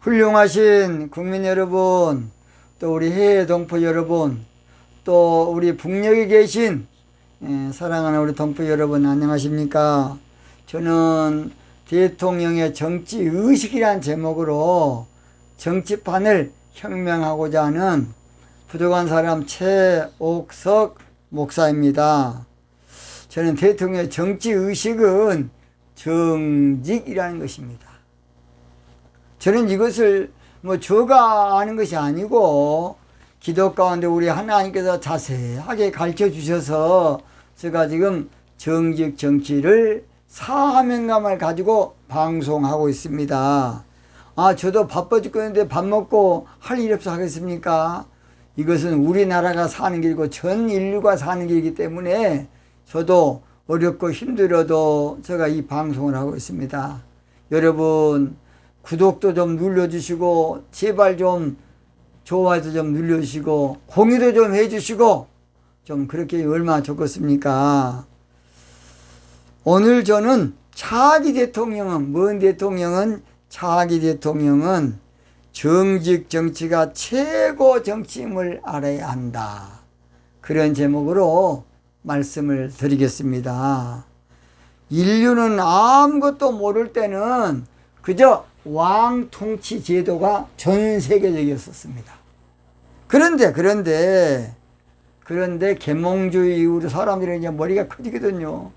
훌륭하신 국민 여러분, 또 우리 해외 동포 여러분, 또 우리 북녘에 계신 사랑하는 우리 동포 여러분, 안녕하십니까? 저는 대통령의 정치의식이란 제목으로 정치판을 혁명하고자 하는 부족한 사람 최옥석 목사입니다. 저는 대통령의 정치의식은 정직이라는 것입니다. 저는 이것을 제가 아는 것이 아니고 기도 가운데 우리 하나님께서 자세하게 가르쳐 주셔서 제가 지금 정직 정치를 사명감을 가지고 방송하고 있습니다. 저도 바빠 죽겠는데 밥 먹고 할 일 없어 하겠습니까? 이것은 우리나라가 사는 길이고 전 인류가 사는 길이기 때문에 저도 어렵고 힘들어도 제가 이 방송을 하고 있습니다. 여러분 구독도 좀 눌러주시고 제발 좀 좋아요도 좀 눌러주시고 공유도 좀 해주시고 좀 그렇게 얼마나 좋겠습니까? 오늘 저는 차기 대통령은 차기 대통령은 정직 정치가 최고 정치임을 알아야 한다. 그런 제목으로 말씀을 드리겠습니다. 인류는 아무것도 모를 때는 그저 왕 통치 제도가 전 세계적이었습니다. 그런데 계몽주의 이후로 사람들이 이제 머리가 커지거든요.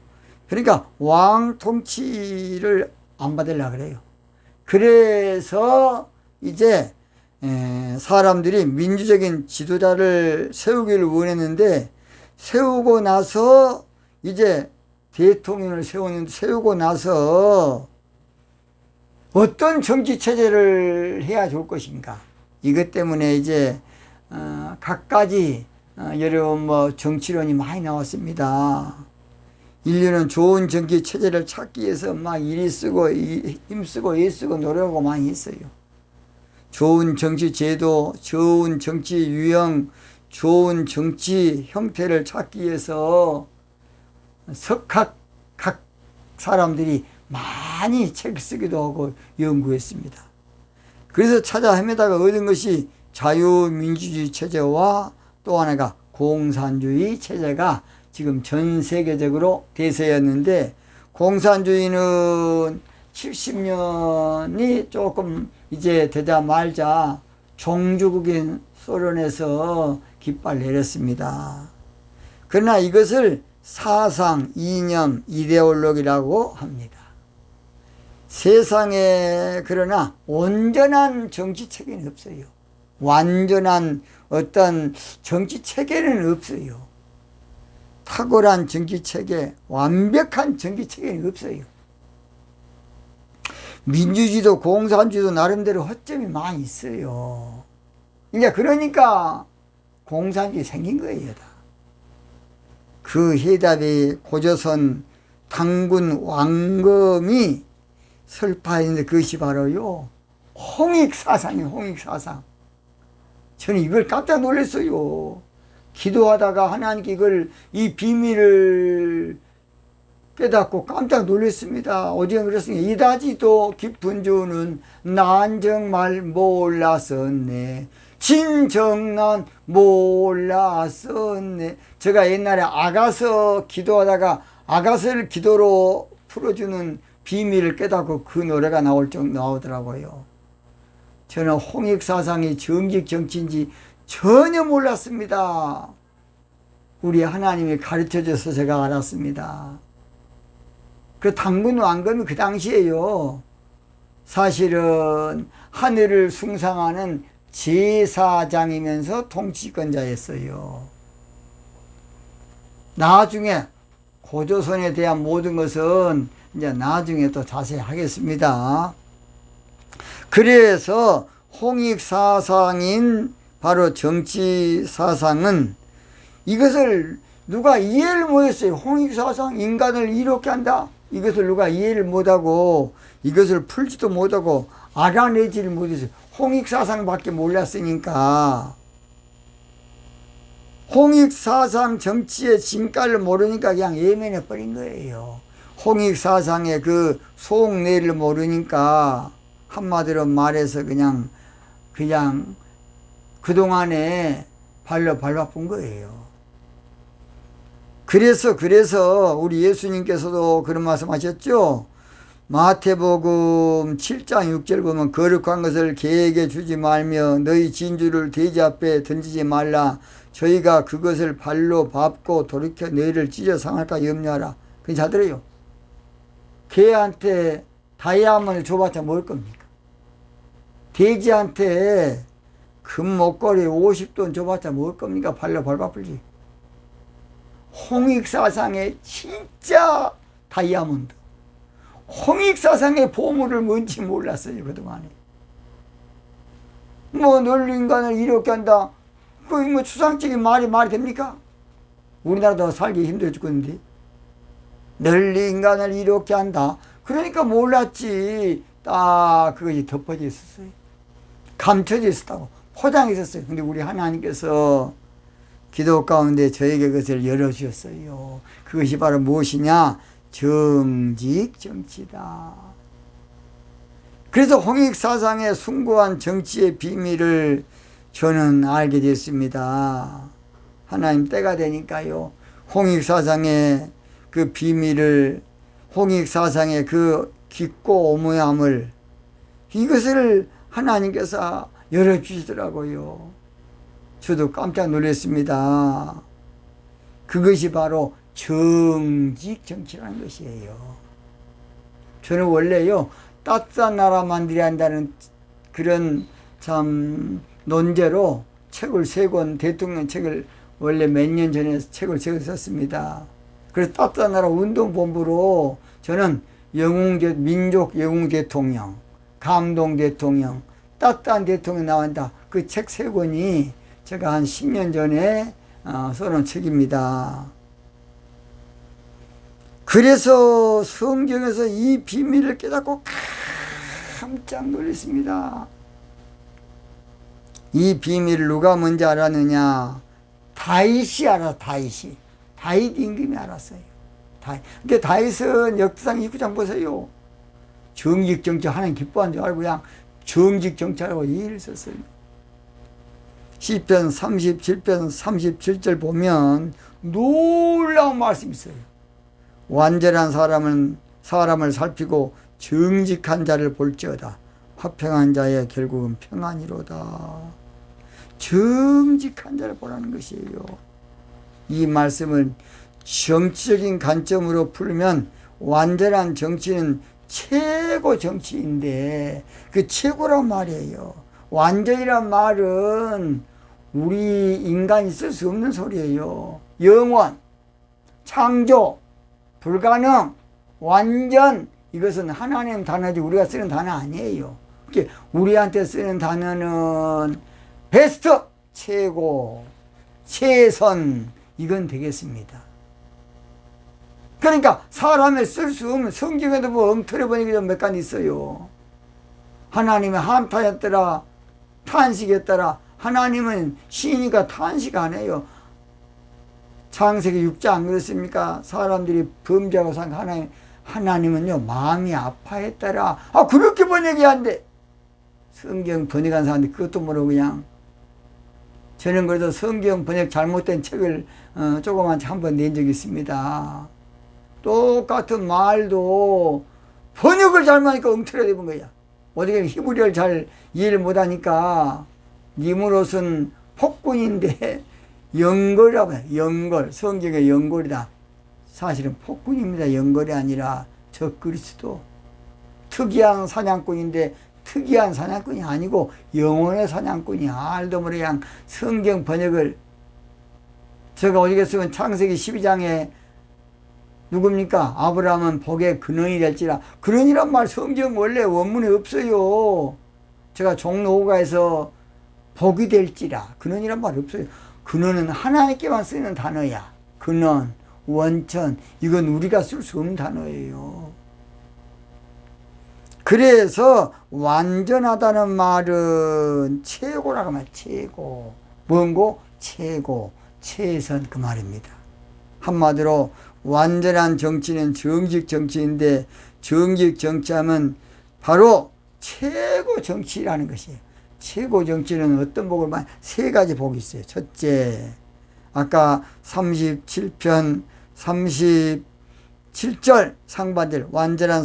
그러니까 왕 통치를 안 받으려고 그래요. 그래서 이제 사람들이 민주적인 지도자를 세우기를 원했는데 세우고 나서 이제 대통령을 세우고 나서 어떤 정치 체제를 해야 좋을 것인가. 이것 때문에 이제 갖가지 여러 정치론이 많이 나왔습니다. 인류는 좋은 정치 체제를 찾기 위해서 막 이리 쓰고 힘쓰고 애쓰고 노력하고 많이 했어요. 좋은 정치 제도, 좋은 정치 유형, 좋은 정치 형태를 찾기 위해서 각 사람들이 많이 책 쓰기도 하고 연구했습니다. 그래서 찾아 헤매다가 얻은 것이 자유민주주의 체제와 또 하나가 공산주의 체제가 지금 전 세계적으로 대세였는데, 공산주의는 70년이 조금 이제 되자 말자 종주국인 소련에서 깃발 내렸습니다. 그러나 이것을 사상, 이념, 이데올로기라고 합니다. 세상에 그러나 온전한 정치 체계는 없어요. 완전한 어떤 정치 체계는 없어요. 탁월한 정치 체계, 완벽한 정치 체계는 없어요. 민주주의도 공산주의도 나름대로 허점이 많이 있어요. 이제 그러니까 공산주의 생긴 거예요. 그 해답이 고조선 당군 왕검이 설파했는데 그것이 바로요 홍익사상이에요. 홍익사상. 저는 이걸 깜짝 놀랐어요. 기도하다가 하나님께 이 비밀을 깨닫고 깜짝 놀랐습니다. 어디가 그랬습니까? 이다지도 깊은 주는 난 정말 몰랐었네. 진정 난 몰랐었네. 제가 옛날에 아가서 기도하다가 아가서를 기도로 풀어주는 비밀을 깨닫고 그 노래가 나오더라고요. 저는 홍익사상이 정직 정치인지 전혀 몰랐습니다. 우리 하나님이 가르쳐줘서 제가 알았습니다. 그 당군 왕검이 그 당시에요, 사실은 하늘을 숭상하는 제사장이면서 통치권자였어요. 나중에 고조선에 대한 모든 것은 이제 나중에 또 자세히 하겠습니다. 그래서 홍익사상인 바로 정치사상은 이것을 누가 이해를 못했어요. 홍익사상, 인간을 이렇게 한다. 이것을 누가 이해를 못하고 이것을 풀지도 못하고 알아내지를 못했어요. 홍익사상밖에 몰랐으니까. 홍익사상 정치의 진가를 모르니까 그냥 예면해 버린 거예요. 홍익사상의 그 속내를 모르니까 한마디로 말해서 그냥 그동안에 발로 밟아본 거예요. 그래서 우리 예수님께서도 그런 말씀 하셨죠. 마태복음 7장 6절 보면 거룩한 것을 개에게 주지 말며 너희 진주를 돼지 앞에 던지지 말라. 저희가 그것을 발로 밟고 돌이켜 너희를 찢어 상할까 염려하라. 그게 잘 들어요. 개한테 다이아몬드를 줘봤자 먹을 겁니까? 돼지한테 금 목걸이 50돈 줘봤자 먹을 겁니까? 발로 밟아불지. 홍익사상의 진짜 다이아몬드, 홍익사상의 보물을 뭔지 몰랐어요. 그동안에 널 인간을 이렇게 한다, 그 추상적인 말이 됩니까? 우리나라도 살기 힘들어 죽겠는데 널 인간을 이렇게 한다, 그러니까 몰랐지. 딱 그것이 덮어져 있었어요. 감춰져 있었다고, 포장해 있었어요. 근데 우리 하나님께서 기도 가운데 저에게 그것을 열어주셨어요. 그것이 바로 무엇이냐? 정직 정치다. 그래서 홍익사상의 숭고한 정치의 비밀을 저는 알게 됐습니다. 하나님 때가 되니까요, 홍익사상의 그 비밀을, 홍익사상의 그 깊고 오묘함을, 이것을 하나님께서 열어주시더라고요. 저도 깜짝 놀랐습니다. 그것이 바로 정직 정치라는 것이에요. 저는 원래요, 따뜻한 나라 만들어야 한다는 그런 참 논제로 책을 3권, 대통령 책을 원래 몇 년 전에 책을 썼습니다. 그래서 따뜻한 나라 운동본부로 저는 민족 영웅 대통령, 감동 대통령, 따뜻한 대통령 나온다. 그 책 3권이 제가 한 10년 전에 써놓은 책입니다. 그래서 성경에서 이 비밀을 깨닫고 깜짝 놀랐습니다. 이 비밀을 누가 먼저 알았느냐? 다윗이 알아. 다윗 임금이 알았어요. 근데 다윗은 역사상 29장 보세요. 정직 정치 하나님 기뻐한 줄 알고 그냥 정직 정치하라고 일을 썼어요. 시편 37편 37절 보면 놀라운 말씀이 있어요. 완전한 사람을 살피고 정직한 자를 볼지어다. 화평한 자의 결국은 평안이로다. 정직한 자를 보라는 것이에요. 이 말씀을 정치적인 관점으로 풀면 완전한 정치는 최고 정치인데 그 최고란 말이에요. 완전이란 말은 우리 인간이 쓸 수 없는 소리예요. 영원, 창조, 불가능, 완전, 이것은 하나님 단어지 우리가 쓰는 단어 아니에요. 우리한테 쓰는 단어는 베스트, 최고, 최선, 이건 되겠습니다. 그러니까 사람을 쓸 수 없는, 성경에도 뭐 엉터리 번역이 몇 가지 있어요. 하나님의 한탄했더라, 탄식했더라. 하나님은 시니까 탄식 안 해요. 창세기 6장 안 그렇습니까? 사람들이 범죄하고 산 하나님은요 마음이 아파했더라. 그렇게 번역이 안 돼. 성경 번역한 사람들이 그것도 모르고 그냥. 저는 그래도 성경 번역 잘못된 책을 조그만 책 한번 낸 적이 있습니다. 똑같은 말도 번역을 잘못하니까 엉터리가 되는 거야. 어떻게 히브리어를 잘 이해를 못하니까 니무롯은 폭군인데 영걸이라고 해요. 영걸, 성경의 영걸이다. 사실은 폭군입니다. 영걸이 아니라 적그리스도. 특이한 사냥꾼인데 특이한 사냥꾼이 아니고 영혼의 사냥꾼이. 알도 모르게 그냥 성경 번역을. 제가 어디에 쓰면 창세기 12장에 누굽니까? 아브라함은 복의 근원이 될지라. 근원이란 말 성경 원래 원문에 없어요. 제가 종로호가에서 복이 될지라. 근원이란 말 없어요. 근원은 하나님께만 쓰는 단어야. 근원, 원천, 이건 우리가 쓸 수 없는 단어예요. 그래서 완전하다는 말은 최고라고 하면 최고. 뭔고? 최고, 최선, 그 말입니다. 한마디로 완전한 정치는 정직 정치인데, 정직 정치하면 바로 최고 정치라는 것이에요. 최고 정치는 어떤 복을 만? 세 가지 복이 있어요. 첫째, 아까 37편 37절 상반절, 완전한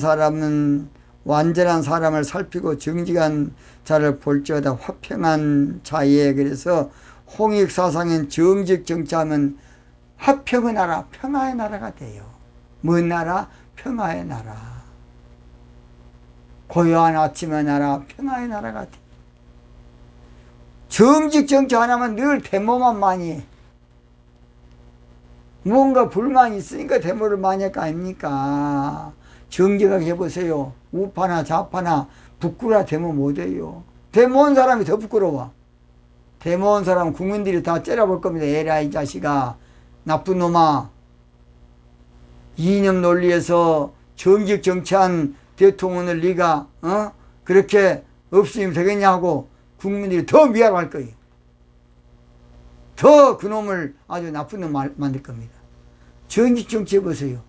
사람을 살피고 정직한 자를 볼지어다 화평한 자에. 그래서 홍익사상인 정직 정치하면 화평의 나라, 평화의 나라가 돼요. 뭔 나라? 평화의 나라. 고요한 아침의 나라, 평화의 나라가 돼. 정직 정치 하나만 늘 데모만 많이 해. 뭔가 불만이 있으니까 데모를 많이 할 거 아닙니까? 정직하게 해보세요. 우파나 좌파나 부끄러워 데모 못해요. 데모한 사람이 더 부끄러워. 데모한 사람 국민들이 다 째려볼 겁니다. 에라 이 자식아, 나쁜 놈아. 이념 논리에서 정직 정치한 대통령을 네가 그렇게 없으면 되겠냐고 국민들이 더 미워할 거예요. 더 그놈을 아주 나쁜 놈 만들 겁니다. 정직 정치 해보세요.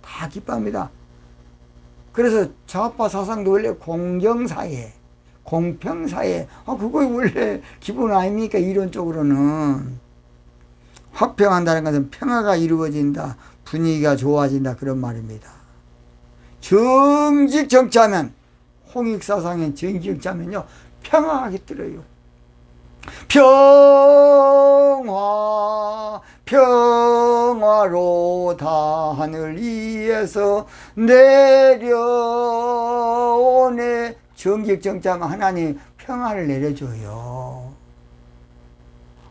다 기뻐합니다. 그래서 좌파 사상도 원래 공정사회, 공평사회, 그거 원래 기본 아닙니까? 이론적으로는. 화평한다는 것은 평화가 이루어진다, 분위기가 좋아진다, 그런 말입니다. 정직 정치하면, 홍익사상의 정직 정치하면요, 평화가 깃들어요. 평화로다 하늘 위에서 내려오네. 정직 정치하면 하나님 평화를 내려줘요.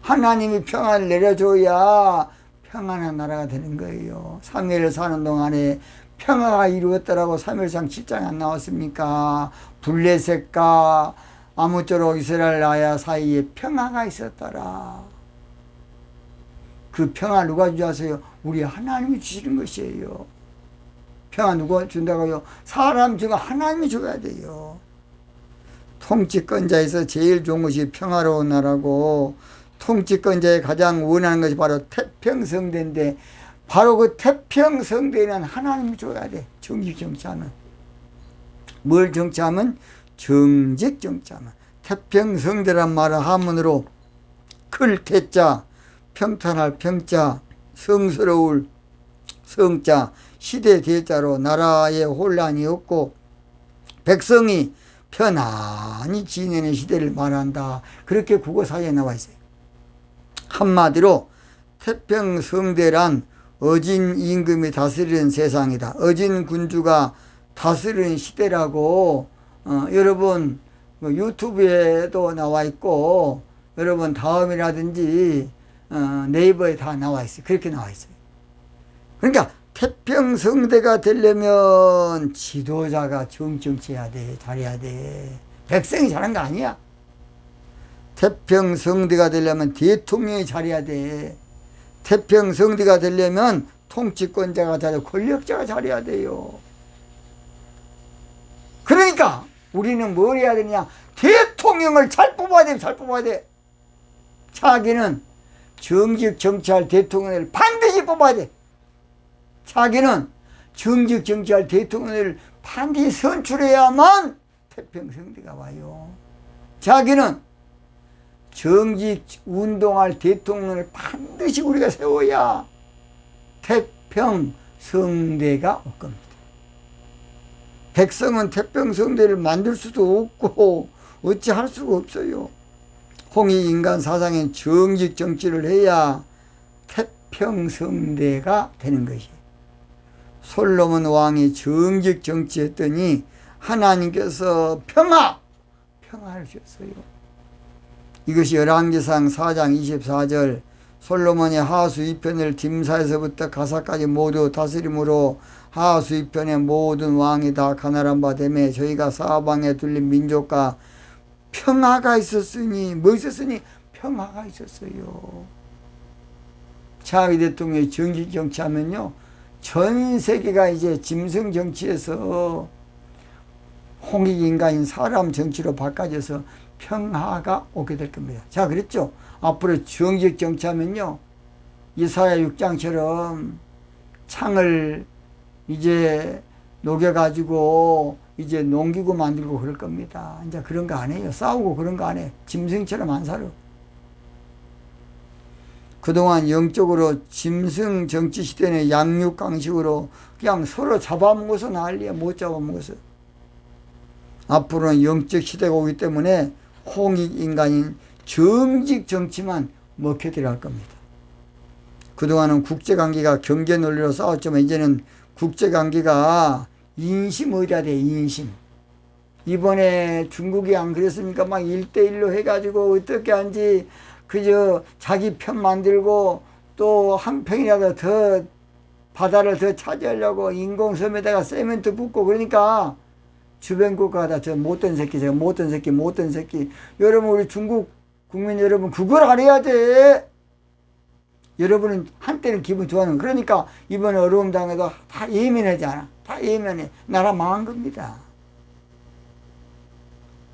하나님이 평화를 내려줘야 평안한 나라가 되는 거예요. 3일을 사는 동안에 평화가 이루었더라고. 3일상 7장에 안 나왔습니까? 블레셋과 아무쪼록 이스라엘 나라 사이에 평화가 있었더라. 그 평화 누가 주세요? 우리 하나님이 주시는 것이에요. 평화 누가 준다고요? 사람 중에 하나님이 줘야 돼요. 통치권자에서 제일 좋은 것이 평화로운 나라고, 통치권자의 가장 원하는 것이 바로 태평성대인데, 바로 그 태평성대는 하나님이 줘야 돼. 정직 정치하면. 뭘 정치하면? 정직 정치하면. 태평성대란 말은 한문으로 클 태자, 평탄할 평자, 성스러울 성자, 시대 대자로 나라에 혼란이 없고 백성이 편안히 지내는 시대를 말한다. 그렇게 국어사전에 나와 있어요. 한마디로 태평성대란 어진 임금이 다스리는 세상이다. 어진 군주가 다스리는 시대라고 여러분 유튜브에도 나와 있고, 여러분 다음이라든지 네이버에 다 나와 있어요. 그렇게 나와 있어요. 그러니까 태평성대가 되려면 지도자가 정치해야 돼. 잘해야 돼. 백성이 잘한 거 아니야. 태평성대가 되려면 대통령이 잘해야 돼. 태평성대가 되려면 통치권자가 잘해야, 권력자가 잘해야 돼요. 그러니까 우리는 뭘 해야 되느냐? 대통령을 잘 뽑아야 돼. 잘 뽑아야 돼. 자기는 정직 정치할 대통령을 반드시 뽑아야 돼. 자기는 정직 정치할 대통령을 반드시 선출해야만 태평성대가 와요. 자기는 정직 운동할 대통령을 반드시 우리가 세워야 태평성대가 올 겁니다. 백성은 태평성대를 만들 수도 없고 어찌 할 수가 없어요. 홍익인간 사상인 정직 정치를 해야 태평성대가 되는 것이에요. 솔로몬 왕이 정직 정치했더니 하나님께서 평화를 주셨어요. 이것이 열왕기상 4장 24절, 솔로몬이 하수 2편을 딤사에서부터 가사까지 모두 다스림으로 하수 2편의 모든 왕이 다 가난한 바 되매 저희가 사방에 둘린 민족과 평화가 있었으니, 뭐 있었으니? 평화가 있었어요. 차기 대통령이 정직 정치하면요, 전 세계가 이제 짐승 정치에서 홍익인간인 사람 정치로 바꿔져서 평화가 오게 될 겁니다. 자, 그랬죠? 앞으로 정직 정치하면요, 이사야 6장처럼 창을 이제 녹여가지고 이제 농기구 만들고 그럴 겁니다. 이제 그런 거 안 해요. 싸우고 그런 거 안 해. 짐승처럼 안 살아. 그동안 영적으로 짐승 정치 시대는 양육강식으로 그냥 서로 잡아먹어서 난리야. 못 잡아먹어서. 앞으로는 영적 시대가 오기 때문에 홍익 인간인 정직 정치만 먹혀 들어갈 겁니다. 그동안은 국제관계가 경제 논리로 싸웠지만 이제는 국제관계가 인심 어디야 돼, 인심. 이번에 중국이 안 그랬습니까? 막 1대1로 해가지고 어떻게 한지 그저 자기 편 만들고 또 한 평이라도 더 바다를 더 차지하려고 인공섬에다가 세멘트 붓고 그러니까 주변 국가가 저 못된 새끼, 제가 못된 새끼. 여러분, 우리 중국 국민 여러분, 그걸 안 해야 돼. 여러분은 한때는 기분 좋아하는 거. 그러니까 이번에 어려움 당해도 다 예민하지 않아. 다 예민해. 나라 망한 겁니다.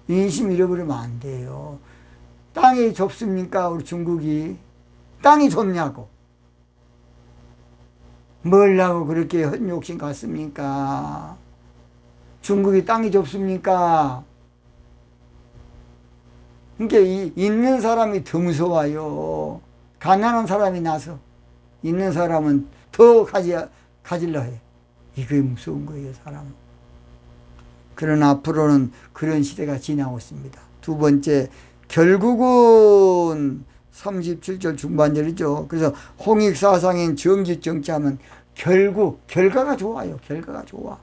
인심 잃어버리면 안 돼요. 땅이 좁습니까? 우리 중국이. 땅이 좁냐고. 뭘라고 그렇게 헛욕심 갖습니까? 중국이 땅이 좁습니까? 그러니까 있는 사람이 더 무서워요. 가난한 사람이 나서 있는 사람은 더 가질러 해. 이게 무서운 거예요, 사람은. 그러나 앞으로는 그런 시대가 지나고 있습니다. 두 번째, 결국은 37절 중반절이죠. 그래서 홍익사상인 정직정치하면 결과가 좋아요. 결과가 좋아.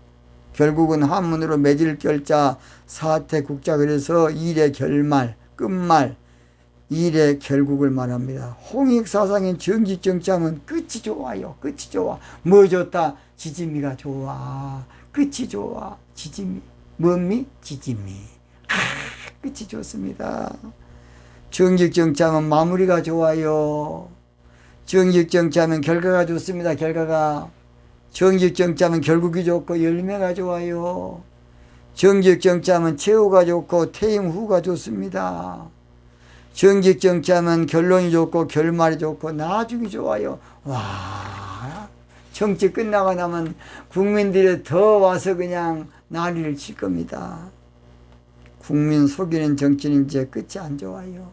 결국은 한문으로 맺을 결자, 사태국자. 그래서 일의 결말, 끝말, 일의 결국을 말합니다. 홍익사상인 정직정치하면 끝이 좋아요. 끝이 좋아. 뭐 좋다? 지짐이가 좋아. 끝이 좋아. 지짐이. 뭔미? 지짐이. 끝이 좋습니다. 정직정치하면 마무리가 좋아요. 정직정치하면 결과가 좋습니다. 결과가. 정직정치하면 결국이 좋고 열매가 좋아요. 정직정치하면 최후가 좋고 퇴임 후가 좋습니다. 정직정치하면 결론이 좋고 결말이 좋고 나중이 좋아요. 와, 정치 끝나고 나면 국민들이 더 와서 그냥 난리를 칠 겁니다. 국민 속이는 정치는 이제 끝이 안 좋아요.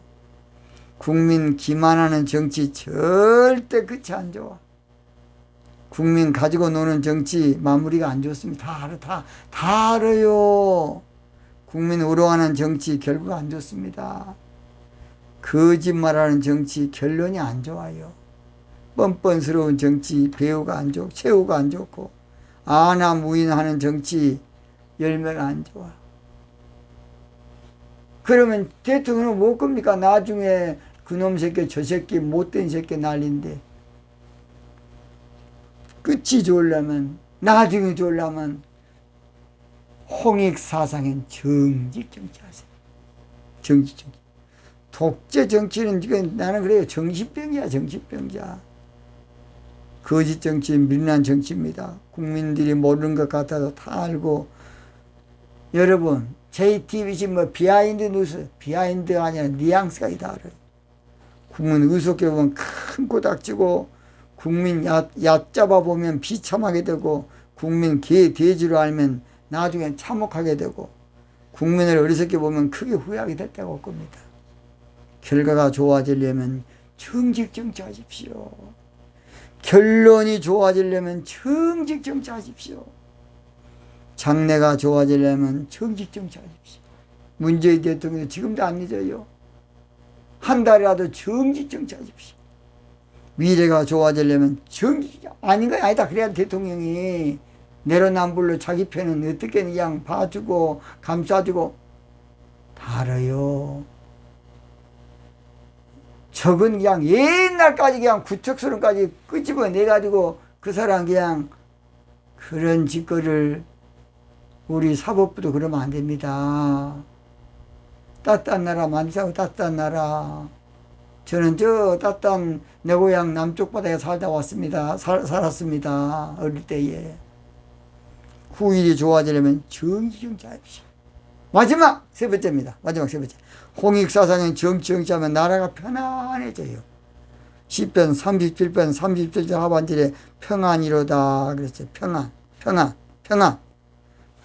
국민 기만하는 정치 절대 끝이 안 좋아. 국민 가지고 노는 정치 마무리가 안 좋습니다. 다 알아요. 국민 우롱하는 정치 결국 안 좋습니다. 거짓말하는 정치 결론이 안 좋아요. 뻔뻔스러운 정치 배우가 안 좋고 최후가 안 좋고 아나무인하는 정치 열매가 안 좋아. 그러면 대통령은 뭐 겁니까? 나중에 그놈 새끼 저 새끼 못된 새끼 난리인데 끝이 좋으려면 나중에 좋으려면 홍익사상엔 정직정치하세요. 정직정치. 독재 정치는 지금 나는 그래요. 정신병이야. 정신병자. 거짓 정치, 밀난 정치입니다. 국민들이 모르는 것 같아도 다 알고. 여러분, JTBC 비하인드 뉴스, 비하인드가 아니라 뉘앙스가 다 알아요. 국민 의석해 보면 큰 코닥지고 국민 얕잡아 보면 비참하게 되고 국민 개돼지로 알면 나중엔 참혹하게 되고 국민을 어리석게 보면 크게 후회하게 될 때가 올 겁니다. 결과가 좋아지려면 정직정치하십시오. 결론이 좋아지려면 정직정치하십시오. 장래가 좋아지려면 정직정치하십시오. 문재인 대통령도 지금도 안 늦어요. 한 달이라도 정직정치하십시오. 미래가 좋아지려면 아닌 거 아니다. 그래야 대통령이 내로남불로 자기 편은 어떻게 그냥 봐주고 감싸주고 다 알아요. 적은 그냥 옛날까지 그냥 구척스러운까지 끄집어내가지고 그 사람 그냥 그런 짓거리를 우리 사법부도 그러면 안 됩니다. 따뜻한 나라 만사고 따뜻한 나라. 저는 저 따뜻한 내 고향 남쪽 바다에 살다 왔습니다. 살았습니다. 어릴 때에. 후일이 좋아지려면 정치정치하십시오. 마지막 세 번째입니다. 마지막 세 번째. 홍익사상은 정치정치하면 나라가 편안해져요. 시편 37편 37절 하반절에 평안이로다 그랬어요. 평안.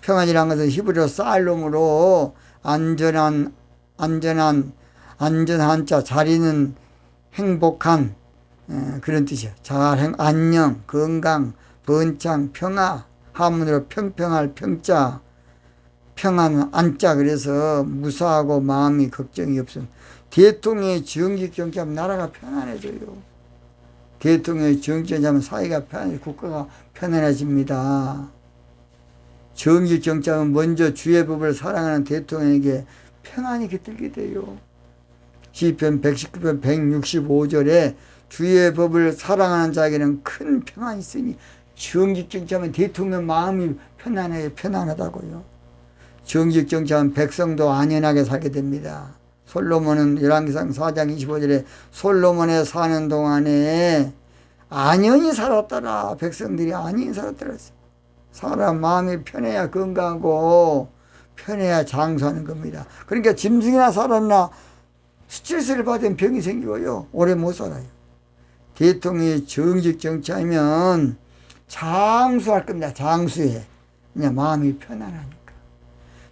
평안이란 것은 히브리어 살롬으로 안전한 자, 자리는 행복한 그런 뜻이에요. 안녕, 건강, 번창, 평화, 한문으로 평평할 평자, 평안 안자. 그래서 무사하고 마음이 걱정이 없음. 대통령의 정직 정치하면 나라가 편안해져요. 대통령의 정직 정치하면 사회가 편안해져 국가가 편안해집니다. 정직 정치하면 먼저 주의 법을 사랑하는 대통령에게 평안이 깃들게 돼요. 시편 119편 165절에 주의 법을 사랑하는 자에게는 큰 평안이 있으니 정직 정치하면 대통령 마음이 편안하다고요. 정직 정치하면 백성도 안연하게 살게 됩니다. 솔로몬은 열왕기상 4장 25절에 솔로몬에 사는 동안에 안연히 살았더라. 백성들이 안연히 살았더라. 사람 마음이 편해야 건강하고 편해야 장수하는 겁니다. 그러니까 짐승이나 사람이나 스트레스를 받으면 병이 생기고요. 오래 못 살아요. 대통령이 정직 정치하면 장수할 겁니다. 장수해. 그냥 마음이 편안하니까.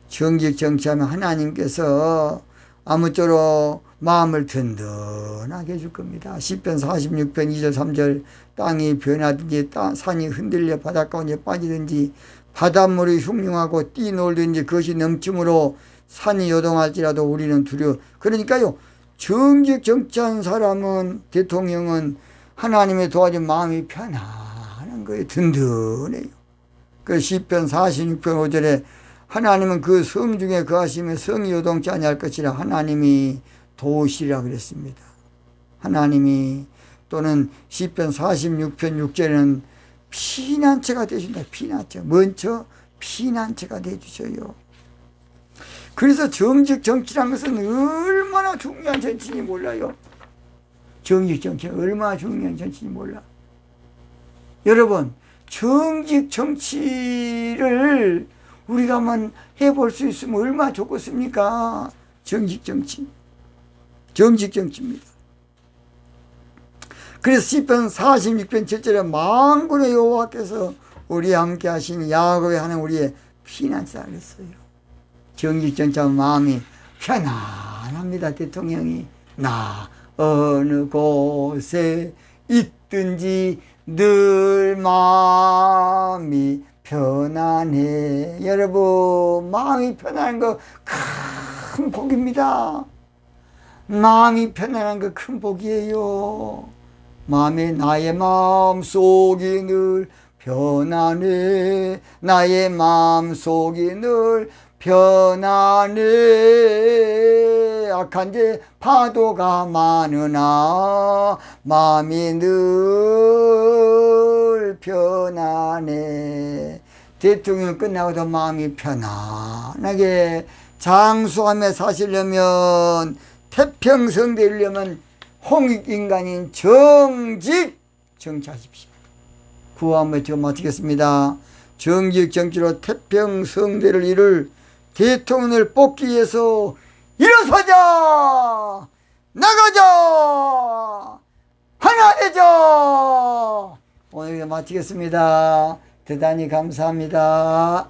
정직 정치하면 하나님께서 아무쪼록 마음을 든든하게 해줄 겁니다. 시편 46편 2절 3절 땅이 변하든지 산이 흔들려 바닷가운데 빠지든지 바닷물이 흉흉하고 뛰놀든지 그것이 넘침으로 산이 요동할지라도 우리는 두려워. 그러니까요, 정직 정치한 사람은, 대통령은 하나님의 도와준 마음이 편안한 거예요. 든든해요. 그 시편 46편 5절에 하나님은 그 성 중에 거하시며 성이 요동치 아니할 것이라 하나님이 도우시리라 그랬습니다. 하나님이, 또는 시편 46편 6절에는 피난처가 되어준다. 피난처. 먼저 피난처가 되어주셔요. 그래서 정직 정치란 것은 얼마나 중요한 정치인지 몰라요. 정직 정치는 얼마나 중요한 정치인지 몰라. 여러분, 정직 정치를 우리가 한번 해볼 수 있으면 얼마나 좋겠습니까? 정직 정치. 정직 정치입니다. 그래서 시편 46편 7절에 만군의 여호와께서 우리와 함께 하시니 야곱의 하나님 우리의 피난처라 그랬어요. 정직 정치하면 마음이 편안합니다. 대통령이 나 어느 곳에 있든지 늘 마음이 편안해. 여러분, 마음이 편안한 거 큰 복입니다. 마음이 편안한 거 큰 복이에요. 나의 마음 속이 늘 편안해. 나의 마음 속이 늘 편안해. 악한 데 파도가 많으나 마음이 늘 편안해. 대통령 끝나고도 마음이 편안하게 장수하며 사시려면, 태평성 되려면 홍익인간인 정직 정치하십시오. 구호 한번 지금 마치겠습니다. 정직 정치로 태평성대를 이룰 대통령을 뽑기 위해서 일어서자! 나가자! 하나 되자! 오늘 마치겠습니다. 대단히 감사합니다.